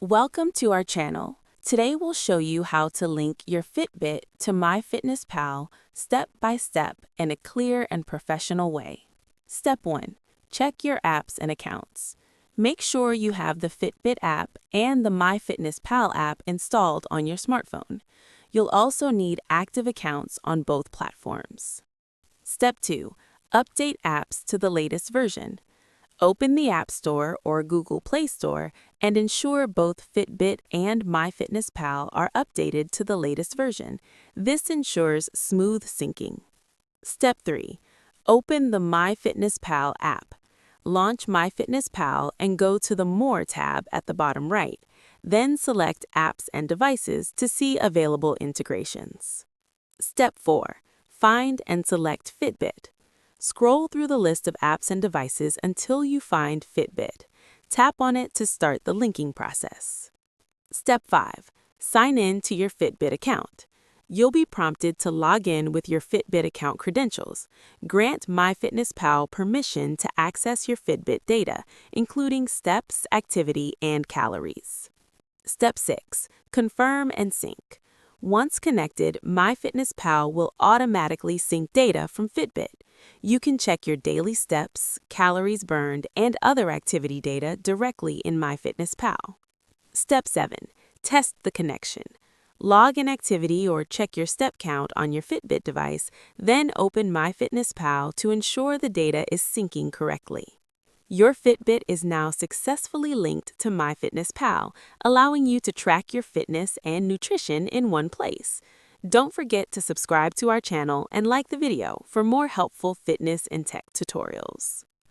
Welcome to our channel. Today we'll show you how to link your Fitbit to MyFitnessPal step by step in a clear and professional way. Step 1. Check your apps and accounts. Make sure you have the Fitbit app and the MyFitnessPal app installed on your smartphone. You'll also need active accounts on both platforms. Step 2. Update apps to the latest version. Open the App Store or Google Play Store and ensure both Fitbit and MyFitnessPal are updated to the latest version. This ensures smooth syncing. Step 3. Open the MyFitnessPal app. Launch MyFitnessPal and go to the More tab at the bottom right. Then select Apps and Devices to see available integrations. Step 4. Find and select Fitbit. Scroll through the list of apps and devices until you find Fitbit. Tap on it to start the linking process. Step 5. Sign in to your Fitbit account. You'll be prompted to log in with your Fitbit account credentials. Grant MyFitnessPal permission to access your Fitbit data, including steps, activity, and calories. Step 6. Confirm and sync. Once connected, MyFitnessPal will automatically sync data from Fitbit. You can check your daily steps, calories burned, and other activity data directly in MyFitnessPal. Step 7. Test the connection. Log an activity or check your step count on your Fitbit device, then open MyFitnessPal to ensure the data is syncing correctly. Your Fitbit is now successfully linked to MyFitnessPal, allowing you to track your fitness and nutrition in one place. Don't forget to subscribe to our channel and like the video for more helpful fitness and tech tutorials.